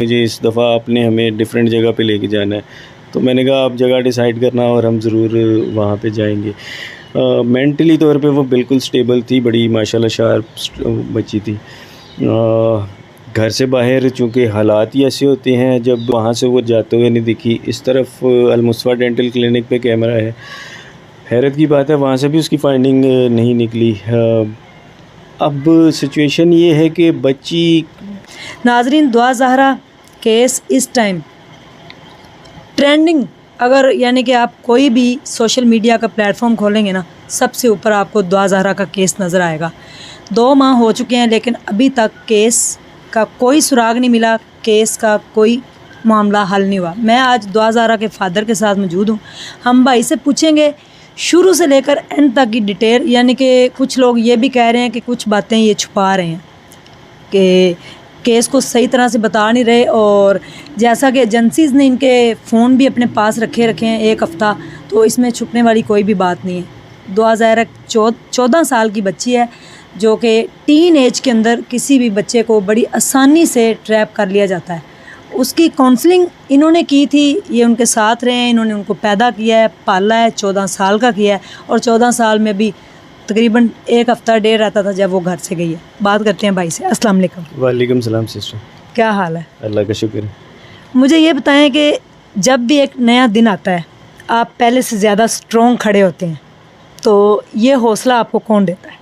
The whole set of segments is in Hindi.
मुझे इस दफ़ा आपने हमें डिफरेंट जगह पे लेके जाना है। तो मैंने कहा आप जगह डिसाइड करना और हम ज़रूर वहाँ पे जाएँगे। मेंटली तौर पे वो बिल्कुल स्टेबल थी, बड़ी माशाल्लाह शार्प बच्ची थी। घर से बाहर चूँकि हालात ही ऐसे होते हैं, जब वहाँ से वो जाते हुए नहीं दिखी। इस तरफ अलमुस्तफ़ा डेंटल क्लिनिक पे कैमरा है। हैरत की बात है वहाँ से भी उसकी फाइंडिंग नहीं निकली। अब सिचुएशन ये है कि बच्ची नाज़रीन, दुआ ज़हरा केस इस टाइम ट्रेंडिंग, अगर यानी कि आप कोई भी सोशल मीडिया का प्लेटफॉर्म खोलेंगे ना, सबसे ऊपर आपको दुआ ज़हरा का केस नज़र आएगा। 2 माह हो चुके हैं लेकिन अभी तक केस का कोई सुराग नहीं मिला, केस का कोई मामला हल नहीं हुआ। मैं आज दुआ ज़हरा के फादर के साथ मौजूद हूँ। हम भाई से पूछेंगे शुरू से लेकर एंड तक की डिटेल, यानी कि कुछ लोग ये भी कह रहे हैं कि कुछ बातें ये छुपा रहे हैं कि केस को सही तरह से बता नहीं रहे, और जैसा कि एजेंसीज़ ने इनके फ़ोन भी अपने पास रखे हैं 1 हफ़्ता, तो इसमें छुपने वाली कोई भी बात नहीं है। दुआ ज़हरा 14 साल की बच्ची है जो कि टीन एज के अंदर किसी भी बच्चे को बड़ी आसानी से ट्रैप कर लिया जाता है। उसकी काउंसलिंग इन्होंने की थी, ये उनके साथ रहे हैं, इन्होंने उनको पैदा किया है, पाला है, 14 साल का किया है, और 14 साल में भी तकरीबन 1 हफ़्ता डेढ़ रहता था जब वो घर से गई है। बात करते हैं भाई से। अस्सलाम वालेकुम। वालेकुम सलाम सिस्टर। क्या हाल है? अल्लाह का शुक्र है। मुझे ये बताएं कि जब भी एक नया दिन आता है आप पहले से ज़्यादा स्ट्रॉन्ग खड़े होते हैं, तो ये हौसला आपको कौन देता है?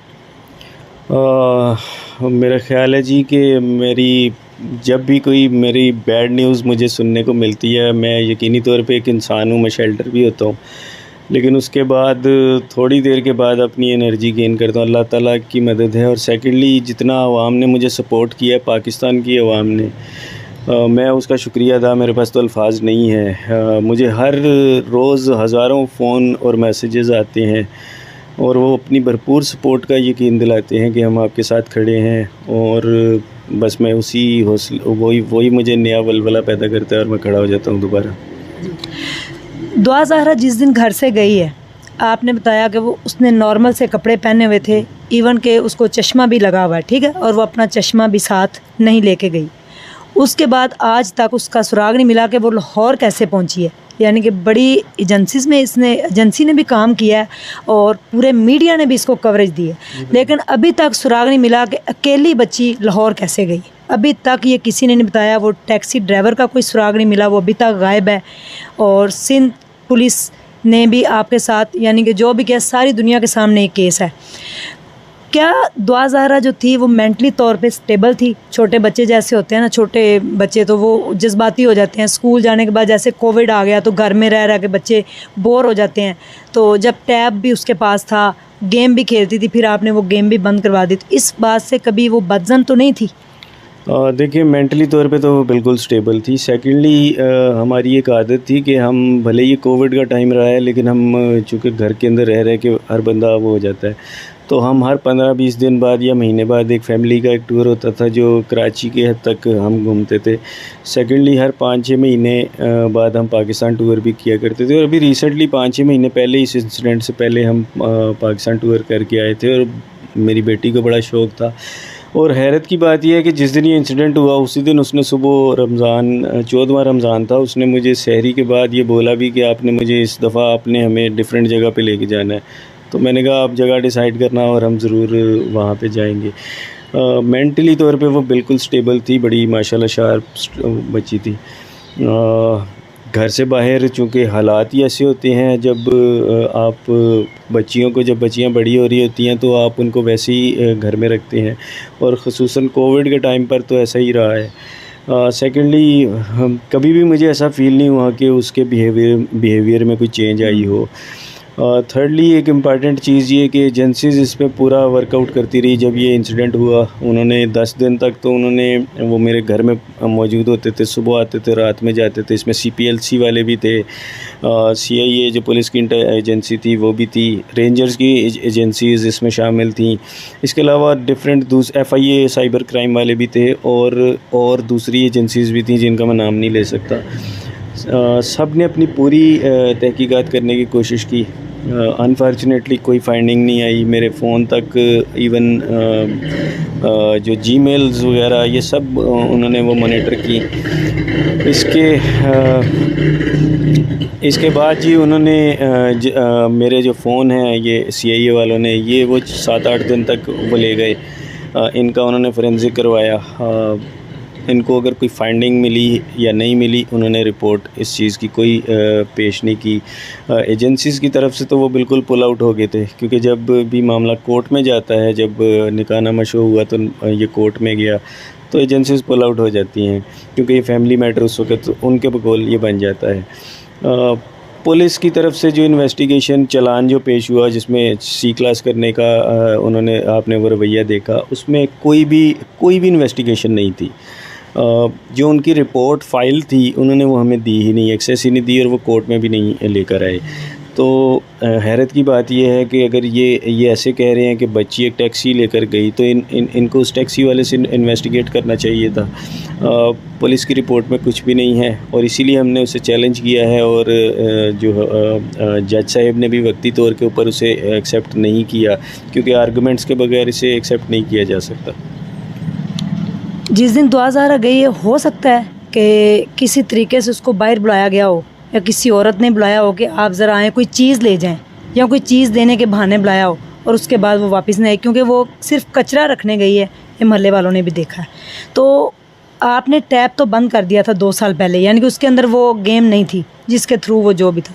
मेरा ख़्याल है जी कि जब भी कोई मेरी बैड न्यूज़ मुझे सुनने को मिलती है, मैं यकीनी तौर पे एक इंसान हूँ, मैं शेल्टर भी होता हूँ, लेकिन उसके बाद थोड़ी देर के बाद अपनी एनर्जी गेन करता हूँ। अल्लाह ताला की मदद है। और सेकेंडली जितना आवाम ने मुझे सपोर्ट किया, पाकिस्तान की आवाम ने, मैं उसका शुक्रिया अदा, मेरे पास तो अल्फाज नहीं है। मुझे हर रोज़ हज़ारों फ़ोन और मैसेजेस आते हैं और वो अपनी भरपूर सपोर्ट का यकीन दिलाते हैं कि हम आपके साथ खड़े हैं, और बस मैं उसी वही मुझे नया वलवला पैदा करता है और मैं खड़ा हो जाता हूँ दोबारा। दुआ ज़हरा जिस दिन घर से गई है, आपने बताया कि वो उसने नॉर्मल से कपड़े पहने हुए थे, इवन के उसको चश्मा भी लगा हुआ है, ठीक है, और वो अपना चश्मा भी साथ नहीं लेके गई। उसके बाद आज तक उसका सुराग नहीं मिला कि वो लाहौर कैसे पहुंची है। यानी कि बड़ी एजेंसीज़ में एजेंसी ने भी काम किया है और पूरे मीडिया ने भी इसको कवरेज दी है, लेकिन अभी तक सुराग नहीं मिला कि अकेली बच्ची लाहौर कैसे गई। अभी तक ये किसी ने नहीं बताया। वो टैक्सी ड्राइवर का कोई सुराग नहीं मिला, वो अभी तक गायब है। और सिंध पुलिस ने भी आपके साथ, यानी कि जो भी केस सारी दुनिया के सामने एक केस है। क्या दुआ ज़हरा जो थी वो मेंटली तौर पे स्टेबल थी? छोटे बच्चे जैसे होते हैं ना, छोटे बच्चे तो वो जज्बाती हो जाते हैं। स्कूल जाने के बाद जैसे कोविड आ गया तो घर में रह रह के बच्चे बोर हो जाते हैं, तो जब टैब भी उसके पास था, गेम भी खेलती थी, फिर आपने वो गेम भी बंद करवा दी, तो इस बात से कभी वो बदजन तो नहीं थी? देखिए, मेंटली तौर पे तो वो बिल्कुल स्टेबल थी। सेकेंडली हमारी एक आदत थी कि हम भले ही कोविड का टाइम रहा है, लेकिन हम चूँकि घर के अंदर रह के हर बंदा वो हो जाता है, तो हम हर 15-20 दिन बाद या महीने बाद एक फ़ैमिली का एक टूर होता था जो कराची के हद तक हम घूमते थे। सेकेंडली हर 5-6 महीने बाद हम पाकिस्तान टूर भी किया करते थे, और अभी रिसेंटली 5-6 महीने पहले, इस इंसिडेंट से पहले हम पाकिस्तान टूर करके आए थे, और मेरी बेटी को बड़ा शौक़ था। और हैरत की बात यह है कि जिस दिन ये इंसिडेंट हुआ उसी दिन उसने सुबह रमज़ान 14वां रमज़ान था, उसने मुझे सहरी के बाद ये बोला भी कि आपने मुझे इस दफ़ा आपने हमें डिफरेंट जगह पे लेके जाना है। तो मैंने कहा आप जगह डिसाइड करना और हम ज़रूर वहाँ पे जाएंगे। मेंटली तौर पे वो बिल्कुल स्टेबल थी, बड़ी माशाल्लाह शार्प बच्ची थी। घर से बाहर चूँकि हालात ही ऐसे होते हैं, जब जब बच्चियाँ बड़ी हो रही होती हैं तो आप उनको वैसे ही घर में रखते हैं, और ख़ुसूसन कोविड के टाइम पर तो ऐसा ही रहा है। सेकेंडली कभी भी मुझे ऐसा फ़ील नहीं हुआ कि उसके बिहेवियर में कोई चेंज आई हो। थर्डली एक इम्पॉर्टेंट चीज़ ये कि एजेंसीज़ इस पे पूरा वर्कआउट करती रही। जब ये इंसिडेंट हुआ उन्होंने 10 दिन तक तो वो मेरे घर में मौजूद होते थे, सुबह आते थे, रात में जाते थे। इसमें CPLC वाले भी थे, CIA जो पुलिस की एजेंसी थी वो भी थी, रेंजर्स की एजेंसीज़ इसमें शामिल थी। इसके अलावा डिफरेंट FIA साइबर क्राइम वाले भी थे, और दूसरी एजेंसीज़ भी थी जिनका मैं नाम नहीं ले सकता। सब ने अपनी पूरी तहकीकात करने की कोशिश की, अनफॉर्चुनेटली कोई फाइंडिंग नहीं आई। मेरे फ़ोन तक इवन जो जीमेल्स वगैरह ये सब उन्होंने वो मॉनिटर की। इसके बाद जी उन्होंने मेरे जो फ़ोन हैं ये CIA वालों ने ये वो 7-8 दिन तक वो ले गए। इनका उन्होंने फोरेंसिक करवाया। इनको अगर कोई फाइंडिंग मिली या नहीं मिली, उन्होंने रिपोर्ट इस चीज़ की कोई पेश नहीं की। एजेंसीज़ की तरफ से तो वो बिल्कुल पुल आउट हो गए थे, क्योंकि जब भी मामला कोर्ट में जाता है, जब निकाहनामा शो हुआ तो ये कोर्ट में गया तो एजेंसीज़ पुल आउट हो जाती हैं, क्योंकि ये फैमिली मैटर उस वक्त तो उनके बकौल ये बन जाता है। पुलिस की तरफ से जो इन्वेस्टिगेशन चालान जो पेश हुआ, जिसमें C क्लास करने का उन्होंने आपने वो रवैया देखा, उसमें कोई भी इन्वेस्टिगेशन नहीं थी। जो उनकी रिपोर्ट फ़ाइल थी उन्होंने वो हमें दी ही नहीं, एक्सेस ही नहीं दी, और वो कोर्ट में भी नहीं लेकर आए। तो हैरत की बात यह है कि अगर ये ऐसे कह रहे हैं कि बच्ची एक टैक्सी लेकर गई, तो इनको उस टैक्सी वाले से इन्वेस्टिगेट करना चाहिए था। पुलिस की रिपोर्ट में कुछ भी नहीं है, और इसीलिए हमने उसे चैलेंज किया है, और जो जज साहब ने भी वक्ती तौर के ऊपर उसे एक्सेप्ट नहीं किया, क्योंकि आर्गूमेंट्स के बगैर इसे एक्सेप्ट नहीं किया जा सकता। जिस दिन दुआ ज़हरा गई है, हो सकता है कि किसी तरीके से उसको बाहर बुलाया गया हो, या किसी औरत ने बुलाया हो कि आप ज़रा आएँ, कोई चीज़ ले जाएं, या कोई चीज़ देने के बहाने बुलाया हो, और उसके बाद वो वापस नहीं आई, क्योंकि वो सिर्फ कचरा रखने गई है। ये मोहल्ले वालों ने भी देखा है। तो आपने टैप तो बंद कर दिया था 2 साल पहले, यानी कि उसके अंदर वो गेम नहीं थी जिसके थ्रू वो जो भी था।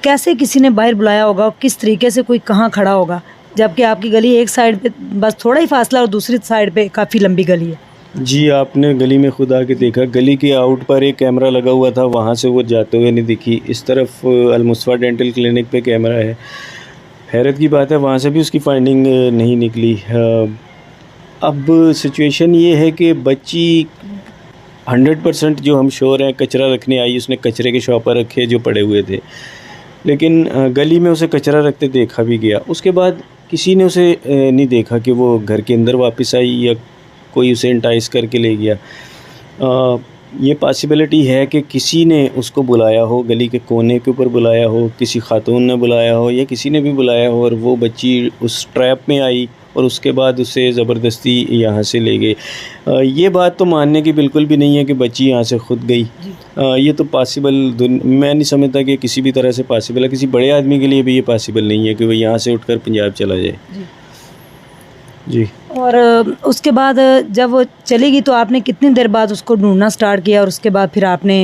कैसे किसी ने बाहर बुलाया होगा, किस तरीके से कोई कहाँ खड़ा होगा, जबकि आपकी गली एक साइड पे बस थोड़ा ही फासला और दूसरी साइड पे काफ़ी लंबी गली है। जी, आपने गली में खुद आके देखा, गली के आउट पर एक कैमरा लगा हुआ था, वहाँ से वो जाते हुए नहीं दिखी। इस तरफ अलमुस्तफ़ा डेंटल क्लिनिक पे कैमरा है। हैरत की बात है, वहाँ से भी उसकी फाइंडिंग नहीं निकली। अब सिचुएशन ये है कि बच्ची 100% जो हम श्योर हैं कचरा रखने आई, उसने कचरे के शॉपर रखे जो पड़े हुए थे, लेकिन गली में उसे कचरा रखते देखा भी गया। उसके बाद किसी ने उसे नहीं देखा कि वो घर के अंदर वापस आई या कोई उसे इंटाइस करके ले गया। ये पॉसिबिलिटी है कि किसी ने उसको बुलाया हो, गली के कोने के ऊपर बुलाया हो, किसी खातून ने बुलाया हो, या किसी ने भी बुलाया हो, और वो बच्ची उस ट्रैप में आई और उसके बाद उसे ज़बरदस्ती यहाँ से ले गए। ये बात तो मानने की बिल्कुल भी नहीं है कि बच्ची यहाँ से खुद गई। ये तो पॉसिबल मैं नहीं समझता कि किसी भी तरह से पॉसिबल है। किसी बड़े आदमी के लिए भी ये पॉसिबल नहीं है कि वो यहाँ से उठकर पंजाब चला जाए। जी। और उसके बाद जब वो चली गई तो आपने कितनी देर बाद उसको ढूंढना स्टार्ट किया, और उसके बाद फिर आपने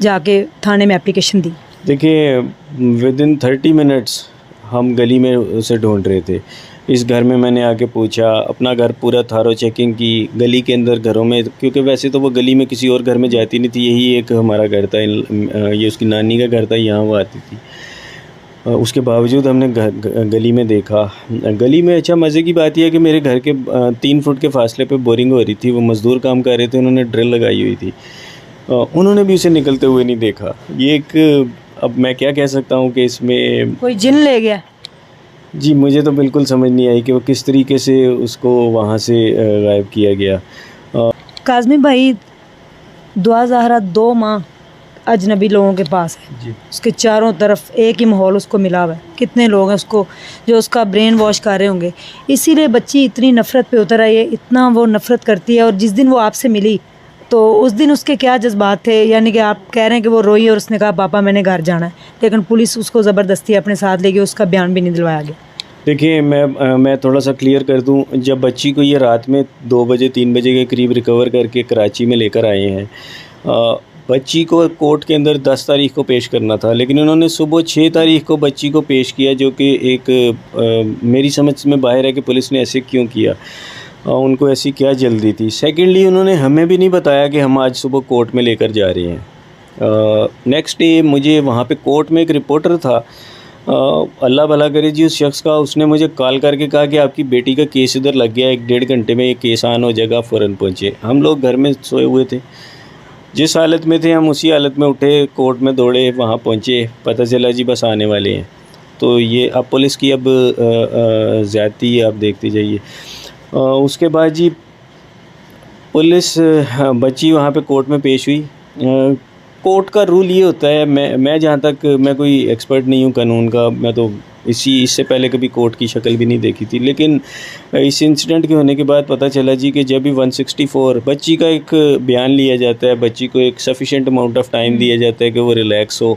जाके थाने में एप्लीकेशन दी? देखिए, विदिन 30 मिनट्स हम गली में उसे ढूंढ रहे थे। इस घर में मैंने आके पूछा, अपना घर पूरा थारो चेकिंग की, गली के अंदर घरों में, क्योंकि वैसे तो वो गली में किसी और घर में जाती नहीं थी, यही एक हमारा घर था, ये उसकी नानी का घर था, यहाँ वो आती थी। उसके बावजूद हमने गली में देखा। गली में अच्छा मज़े की बात यह है कि मेरे घर के 3 फुट के फासले पे बोरिंग हो रही थी। वो मज़दूर काम कर रहे थे, उन्होंने ड्रिल लगाई हुई थी। उन्होंने भी उसे निकलते हुए नहीं देखा। ये एक, अब मैं क्या कह सकता हूँ कि इसमें कोई जिन ले गया? जी, मुझे तो बिल्कुल समझ नहीं आई कि वो किस तरीके से उसको वहाँ से गायब किया गया। काज़मी भाई, दुआ ज़हरा 2 माह अजनबी लोगों के पास है जी। उसके चारों तरफ एक ही माहौल उसको मिला हुआ है। कितने लोग हैं उसको जो उसका ब्रेन वॉश कर रहे होंगे, इसीलिए बच्ची इतनी नफ़रत पे उतर आई है, इतना वो नफ़रत करती है। और जिस दिन वो आपसे मिली तो उस दिन उसके क्या जज्बात थे? यानी कि आप कह रहे हैं कि वो रोई और उसने कहा पापा मैंने घर जाना है, लेकिन पुलिस उसको ज़बरदस्ती अपने साथ ले गई, उसका बयान भी नहीं दिलवाया गया। देखिए, मैं थोड़ा सा क्लियर कर दूं, जब बच्ची को ये रात में 2 बजे 3 बजे के करीब रिकवर करके कराची में लेकर आए हैं, बच्ची को कोर्ट के अंदर 10 तारीख को पेश करना था, लेकिन उन्होंने सुबह 6 तारीख को बच्ची को पेश किया, जो कि एक मेरी समझ में बाहर है कि पुलिस ने ऐसे क्यों किया। उनको ऐसी क्या जल्दी थी। सेकेंडली, उन्होंने हमें भी नहीं बताया कि हम आज सुबह कोर्ट में लेकर जा रहे हैं। नेक्स्ट डे मुझे वहाँ पे कोर्ट में एक रिपोर्टर था, अल्लाह भला करे जी उस शख्स का, उसने मुझे कॉल करके कहा कि आपकी बेटी का केस इधर लग गया, 1-1.5 घंटे में ये केस ऑन हो जाएगा, फ़ौरन पहुँचे। हम लोग घर में सोए हुए थे, जिस हालत में थे हम उसी हालत में उठे, कोर्ट में दौड़े, वहाँ पहुँचे, पता चला जी बस आने वाले हैं। तो ये अब पुलिस की अब ज़्यादती आप देखते जाइए। उसके बाद जी पुलिस बच्ची वहाँ पे कोर्ट में पेश हुई। कोर्ट का रूल ये होता है, मैं जहाँ तक, मैं कोई एक्सपर्ट नहीं हूँ कानून का, मैं तो इससे पहले कभी कोर्ट की शक्ल भी नहीं देखी थी, लेकिन इस इंसिडेंट के होने के बाद पता चला जी कि जब भी 164 बच्ची का एक बयान लिया जाता है, बच्ची को एक सफिशेंट अमाउंट ऑफ टाइम दिया जाता है कि वो रिलैक्स हो।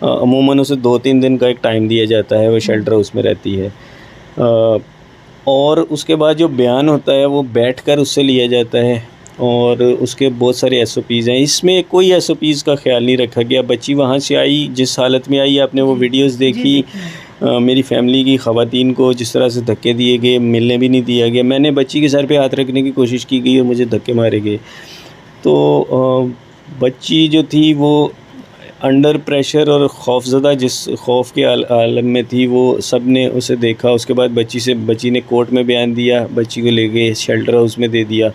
अमूमन उसे 2-3 दिन का एक टाइम दिया जाता है, वो शेल्टर हाउस में रहती है। और उसके बाद जो बयान होता है वो बैठकर उससे लिया जाता है, और उसके बहुत सारे SOPs हैं। इसमें कोई SOPs का ख्याल नहीं रखा गया। बच्ची वहाँ से आई जिस हालत में आई, आपने वो वीडियोस देखी। मेरी फैमिली की ख़वातीन को जिस तरह से धक्के दिए गए, मिलने भी नहीं दिया गया। मैंने बच्ची के सर पे हाथ रखने की कोशिश की गई और मुझे धक्के मारे गए। तो बच्ची जो थी वो अंडर प्रेशर और खौफज़दा, जिस खौफ के आलम में थी, वो सब ने उसे देखा। उसके बाद बच्ची ने कोर्ट में बयान दिया, बच्ची को ले गए शेल्टर हाउस में दे दिया।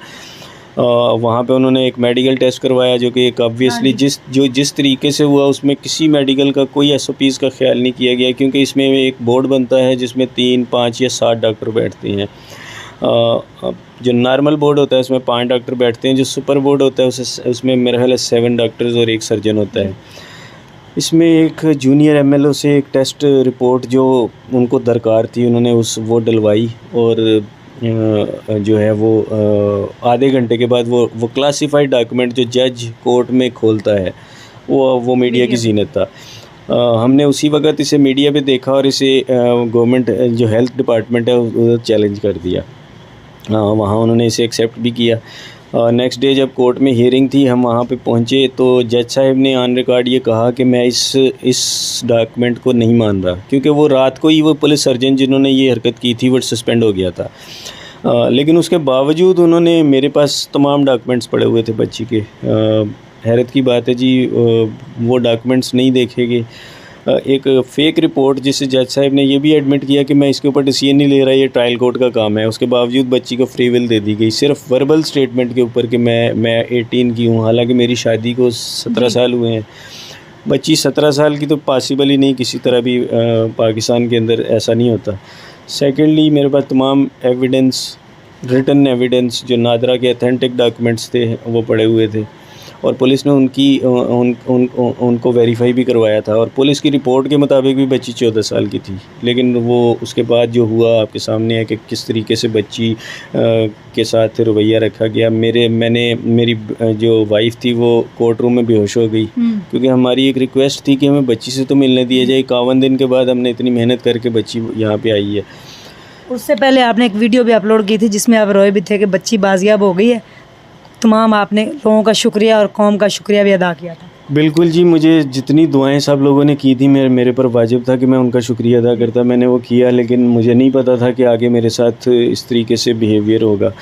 वहाँ पे उन्होंने एक मेडिकल टेस्ट करवाया, जो कि एक ऑब्वियसली जिस तरीके से हुआ उसमें किसी मेडिकल का कोई SOPs का ख्याल नहीं किया गया, क्योंकि इसमें एक बोर्ड बनता है जिसमें 3, 5 या 7 डॉक्टर बैठते हैं। जो नॉर्मल बोर्ड होता है उसमें 5 डॉक्टर बैठते हैं, जो सुपर बोर्ड होता है उसमें मेरे ख्याल 7 डॉक्टर्स और 1 सर्जन होता है। इसमें एक जूनियर MLO से एक टेस्ट रिपोर्ट जो उनको दरकार थी, उन्होंने वो डलवाई, और जो है वो आधे घंटे के बाद वो क्लासिफाइड डॉक्यूमेंट जो जज कोर्ट में खोलता है, वो मीडिया की ज़ीनत था। हमने उसी वक्त इसे मीडिया पे देखा और इसे गवर्नमेंट जो हेल्थ डिपार्टमेंट है वो चैलेंज कर दिया। वहाँ उन्होंने इसे एक्सेप्ट भी किया। नेक्स्ट डे जब कोर्ट में हियरिंग थी, हम वहाँ पे पहुँचे तो जज साहब ने ऑन रिकॉर्ड ये कहा कि मैं इस डॉक्यूमेंट को नहीं मान रहा, क्योंकि वो रात को ही वो पुलिस सर्जन जिन्होंने ये हरकत की थी वो सस्पेंड हो गया था। लेकिन उसके बावजूद उन्होंने मेरे पास तमाम डॉक्यूमेंट्स पड़े हुए थे बच्ची के। हैरत की बात है जी, वो डॉक्यूमेंट्स नहीं देखे गए। एक फ़ेक रिपोर्ट जिसे जज साहब ने ये भी एडमिट किया कि मैं इसके ऊपर डिसीजन नहीं ले रहा, ये ट्रायल कोर्ट का काम है, उसके बावजूद बच्ची को फ्री विल दे दी गई सिर्फ वर्बल स्टेटमेंट के ऊपर कि मैं 18 की हूँ, हालांकि मेरी शादी को 17 साल हुए हैं। बच्ची 17 साल की तो पॉसिबल ही नहीं, किसी तरह भी पाकिस्तान के अंदर ऐसा नहीं होता। सेकेंडली मेरे पास तमाम एविडेंस, रिटन एविडेंस, जो नादरा के अथेंटिक डॉक्यूमेंट्स थे वो पड़े हुए थे, और पुलिस ने उनको वेरीफाई भी करवाया था। और पुलिस की रिपोर्ट के मुताबिक भी बच्ची 14 साल की थी। लेकिन वो उसके बाद जो हुआ आपके सामने है कि किस तरीके से बच्ची के साथ रवैया रखा गया। मेरी जो वाइफ थी वो कोर्ट रूम में बेहोश हो गई, क्योंकि हमारी एक रिक्वेस्ट थी कि हमें बच्ची से तो मिलने दिया जाए। 51 दिन के बाद हमने इतनी मेहनत करके बच्ची यहाँ पे आई है। उससे पहले आपने एक वीडियो भी अपलोड की थी जिसमें आप रोए भी थे कि बच्ची बाजियाब हो गई है। तमाम आपने लोगों का शुक्रिया और कौम का शुक्रिया भी अदा किया था। बिल्कुल जी, मुझे जितनी दुआएं सब लोगों ने की थी मेरे पर वाजिब था कि मैं उनका शुक्रिया अदा करता। मैंने वो किया, लेकिन मुझे नहीं पता था कि आगे मेरे साथ इस तरीके से बिहेवियर होगा।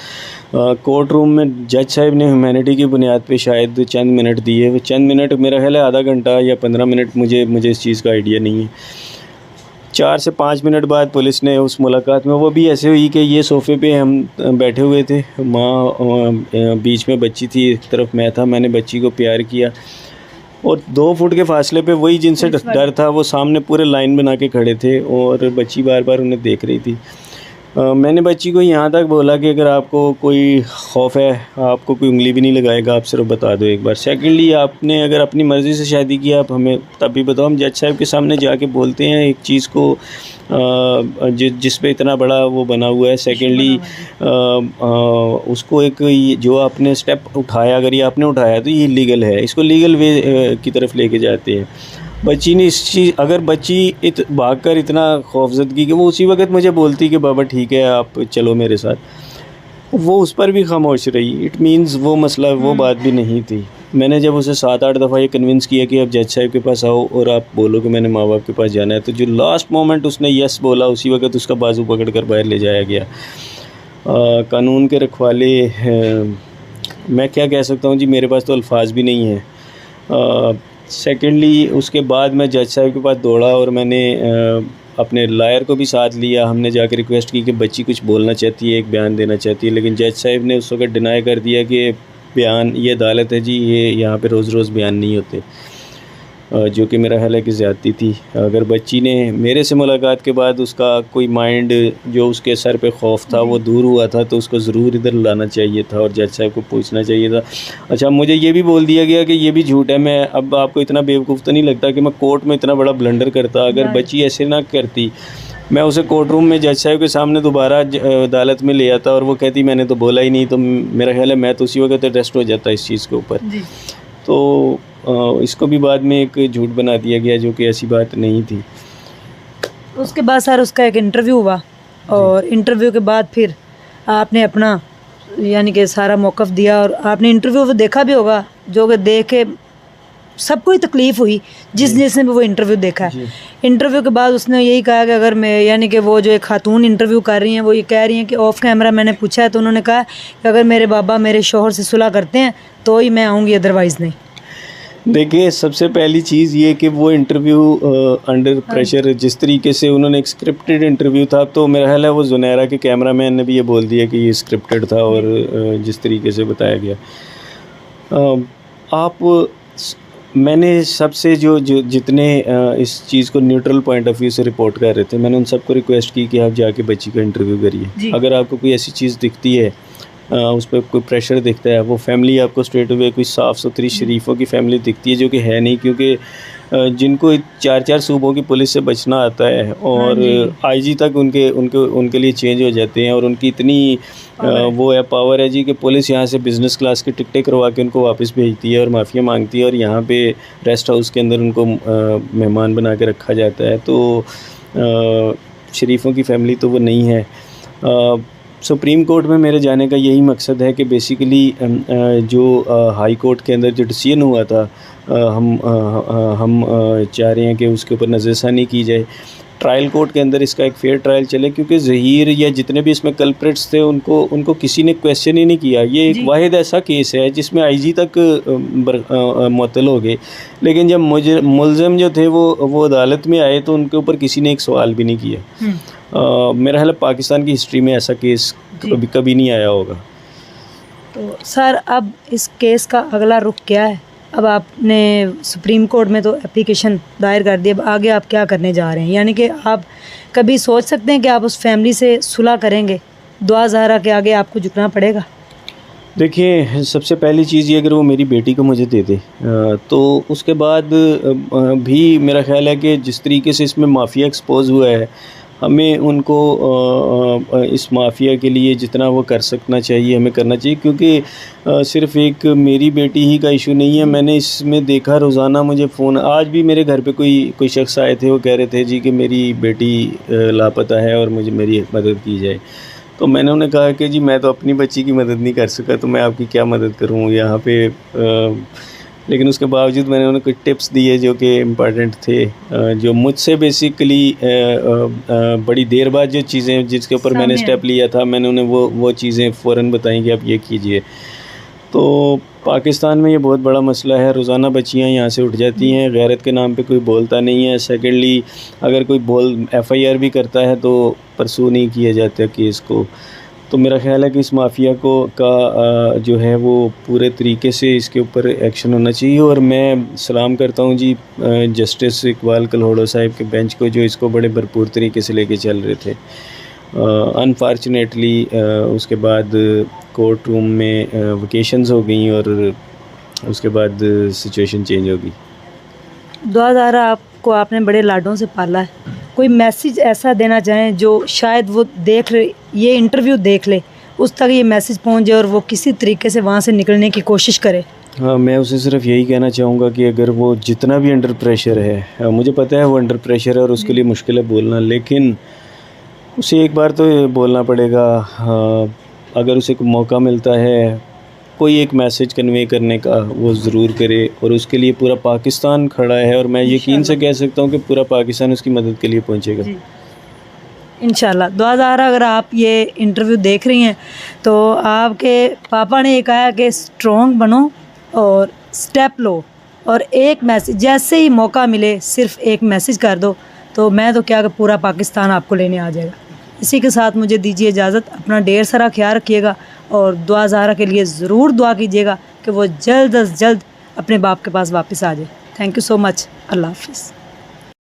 कोर्ट रूम में जज साहब ने ह्यूमैनिटी की बुनियाद पे शायद चंद मिनट दिए। वो चंद मिनट मेरा ख्याल है आधा घंटा या 15 मिनट, मुझे इस चीज़ का आइडिया नहीं है। 4 से 5 मिनट बाद पुलिस ने उस मुलाकात में, वो भी ऐसे हुई कि ये सोफ़े पे हम बैठे हुए थे, माँ बीच में बच्ची थी, एक तरफ मैं था। मैंने बच्ची को प्यार किया, और 2 फुट के फासले पे वही जिनसे डर था वो सामने पूरे लाइन बना के खड़े थे, और बच्ची बार बार उन्हें देख रही थी। मैंने बच्ची को यहाँ तक बोला कि अगर आपको कोई खौफ है, आपको कोई उंगली भी नहीं लगाएगा, आप सिर्फ बता दो एक बार। सेकेंडली, आपने अगर अपनी मर्ज़ी से शादी की, आप हमें तब भी बताओ। हम जज साहब के सामने जाके बोलते हैं एक चीज़ को जिस पे इतना बड़ा वो बना हुआ है। सेकेंडली, उसको एक जो आपने स्टेप उठाया, अगर ये आपने उठाया तो ये लीगल है, इसको लीगल वे की तरफ लेके जाते हैं। बच्ची ने अगर बच्ची भागकर इतना खौफजदगी कि वो उसी वक्त मुझे बोलती कि बाबा ठीक है आप चलो मेरे साथ, वो उस पर भी खामोश रही। इट मीन्स वो मसला, वो बात भी नहीं थी। मैंने जब उसे 7-8 दफ़ा ये कन्विंस किया कि आप जज साहब के पास आओ और आप बोलो कि मैंने माँ बाप के पास जाना है, तो जो लास्ट मोमेंट उसने यस बोला, उसी वक्त उसका बाजू पकड़ कर बाहर ले जाया गया। कानून के रखवाले, मैं क्या कह सकता हूँ जी, मेरे पास तो अल्फाज भी नहीं है। सेकेंडली, उसके बाद मैं जज साहब के पास दौड़ा और मैंने अपने लायर को भी साथ लिया। हमने जाकर रिक्वेस्ट की कि बच्ची कुछ बोलना चाहती है, एक बयान देना चाहती है, लेकिन जज साहब ने उस वक्त डिनाई कर दिया कि बयान, ये अदालत है जी, ये यहाँ पे रोज़ रोज़ बयान नहीं होते। जो कि मेरा ख्याल है कि ज़्यादती थी। अगर बच्ची ने मेरे से मुलाकात के बाद उसका कोई माइंड जो उसके सर पे खौफ था वो दूर हुआ था, तो उसको ज़रूर इधर लाना चाहिए था और जज साहब को पूछना चाहिए था। अच्छा, मुझे ये भी बोल दिया गया कि ये भी झूठ है। मैं अब आपको इतना बेवकूफ़ तो नहीं लगता कि मैं कोर्ट में इतना बड़ा ब्लंडर करता। अगर बच्ची ऐसे ना करती, मैं उसे कोर्ट रूम में जज साहब के सामने दोबारा अदालत में ले आता और वो कहती मैंने तो बोला ही नहीं, तो मेरा ख्याल है मैं तो उसी वक्त अरेस्ट हो जाता इस चीज़ के ऊपर। तो इसको भी बाद में एक झूठ बना दिया गया, जो कि ऐसी बात नहीं थी। उसके बाद सर उसका एक इंटरव्यू हुआ और इंटरव्यू के बाद फिर आपने अपना यानी कि सारा मौक़िफ़ दिया और आपने इंटरव्यू वो देखा भी होगा, जो कि देख के सबको ही तकलीफ़ हुई जिसने भी वो इंटरव्यू देखा है। इंटरव्यू के बाद उसने यही कहा कि अगर मैं यानी कि वो जो एक खातून इंटरव्यू कर रही हैं वो ये कह रही हैं कि ऑफ़ कैमरा मैंने पूछा है तो उन्होंने कहा कि अगर मेरे बाबा मेरे शौहर से सुलह करते हैं तो ही मैं आऊँगी, अदरवाइज़ नहीं। देखिए, सबसे पहली चीज़ ये कि वो इंटरव्यू अंडर प्रेशर जिस तरीके से उन्होंने एक स्क्रिप्टेड इंटरव्यू था, तो मेरा ख्याल है वो ज़ुनैरा के कैमरामैन ने भी ये बोल दिया कि ये स्क्रिप्टेड था और जिस तरीके से बताया गया। मैंने सबसे जो जितने इस चीज़ को न्यूट्रल पॉइंट ऑफ व्यू से रिपोर्ट कर रहे थे, मैंने उन सबको रिक्वेस्ट की कि आप जाके बच्ची का इंटरव्यू करिए। अगर आपको कोई ऐसी चीज़ दिखती है, उस पर कोई प्रेशर दिखता है, वो फैमिली आपको स्ट्रेट अवे कोई साफ़ सुथरी शरीफों की फैमिली दिखती है, जो कि है नहीं, क्योंकि जिनको 4-4 सूबों की पुलिस से बचना आता है और आईजी तक उनके लिए चेंज हो जाते हैं और उनकी इतनी वो है पावर है जी कि पुलिस यहाँ से बिज़नेस क्लास की टिकटें करवा के उनको वापस भेजती है और माफ़िया मांगती है और यहाँ पे रेस्ट हाउस के अंदर उनको मेहमान बना के रखा जाता है। तो शरीफों की फैमिली तो वो नहीं है। सुप्रीम कोर्ट में मेरे जाने का यही मकसद है कि बेसिकली जो हाई कोर्ट के अंदर जो डिसीजन हुआ था, हम चाह रहे हैं कि उसके ऊपर नज़रसानी की जाए, ट्रायल कोर्ट के अंदर इसका एक फेयर ट्रायल चले, क्योंकि ज़हीर या जितने भी इसमें कल्प्रिट्स थे उनको किसी ने क्वेश्चन ही नहीं किया। ये एक वाहिद ऐसा केस है जिसमें आईजी तक मुअत्तल हो गए, लेकिन जब मुलज़म जो थे वो अदालत में आए तो उनके ऊपर किसी ने एक सवाल भी नहीं किया। मेरा ख्याल पाकिस्तान की हिस्ट्री में ऐसा केस कभी नहीं आया होगा। तो सर अब इस केस का अगला रुख क्या है? अब आपने सुप्रीम कोर्ट में तो एप्लीकेशन दायर कर दी, अब आगे आप क्या करने जा रहे हैं? यानी कि आप कभी सोच सकते हैं कि आप उस फैमिली से सुलह करेंगे? दुआ ज़हरा के आगे आपको झुकना पड़ेगा? देखिए, सबसे पहली चीज़ ये, अगर वो मेरी बेटी को मुझे दे दे तो उसके बाद भी मेरा ख्याल है कि जिस तरीके से इसमें माफिया एक्सपोज हुआ है, हमें उनको इस माफिया के लिए जितना वो कर सकना चाहिए हमें करना चाहिए, क्योंकि सिर्फ़ एक मेरी बेटी ही का इशू नहीं है। मैंने इसमें देखा, रोज़ाना मुझे फ़ोन, आज भी मेरे घर पे कोई शख्स आए थे, वो कह रहे थे जी कि मेरी बेटी लापता है और मुझे मेरी मदद की जाए। तो मैंने उन्हें कहा कि जी मैं तो अपनी बच्ची की मदद नहीं कर सका, तो मैं आपकी क्या मदद करूँ यहाँ पे। लेकिन उसके बावजूद मैंने उन्हें कुछ टिप्स दिए जो कि इम्पॉर्टेंट थे, जो मुझसे बेसिकली बड़ी देर बाद जो चीज़ें जिसके ऊपर मैंने स्टेप लिया था, मैंने उन्हें वो चीज़ें फ़ौरन बताई कि आप ये कीजिए। तो पाकिस्तान में ये बहुत बड़ा मसला है, रोज़ाना बच्चियाँ यहाँ से उठ जाती हैं, गैरत के नाम पे कोई बोलता नहीं है। सेकेंडली, अगर कोई FIR भी करता है तो परसू नहीं किया जाता केस को। तो मेरा ख़्याल है कि इस माफिया का जो है वो पूरे तरीके से इसके ऊपर एक्शन होना चाहिए। और मैं सलाम करता हूँ जी जस्टिस इकबाल कलहोड़ो साहब के बेंच को, जो इसको बड़े भरपूर तरीके से लेके चल रहे थे। अनफॉर्चुनेटली उसके बाद कोर्ट रूम में वेकेशंस हो गई और उसके बाद सिचुएशन चेंज हो गई। दुआ ज़हरा आपको आपने बड़े लाडों से पाला है, कोई मैसेज ऐसा देना चाहें जो शायद वो ये इंटरव्यू देख ले, उस तक ये मैसेज पहुंच जाए और वो किसी तरीके से वहाँ से निकलने की कोशिश करे? हाँ, मैं उसे सिर्फ यही कहना चाहूँगा कि अगर वो जितना भी अंडर प्रेशर है, मुझे पता है वो अंडर प्रेशर है और उसके लिए मुश्किल है बोलना, लेकिन उसे एक बार तो बोलना पड़ेगा। अगर उसे कोई मौका मिलता है कोई एक मैसेज कन्वे करने का, वो ज़रूर करे, और उसके लिए पूरा पाकिस्तान खड़ा है और मैं यकीन से कह सकता हूँ कि पूरा पाकिस्तान उसकी मदद के लिए पहुँचेगा इंशाल्लाह। दुआ ज़हरा, अगर आप ये इंटरव्यू देख रही हैं तो आपके पापा ने ये कहा कि स्ट्रॉन्ग बनो और स्टेप लो, और एक मैसेज जैसे ही मौका मिले सिर्फ एक मैसेज कर दो, तो मैं तो क्या कि पूरा पाकिस्तान आपको लेने आ जाएगा। इसी के साथ मुझे दीजिए इजाज़त, अपना ढेर सारा ख्याल रखिएगा और दुआ ज़हरा के लिए ज़रूर दुआ कीजिएगा कि वो जल्द अज जल्द अपने बाप के पास वापस आ जाए। Thank you so much. Allah हाफिज़।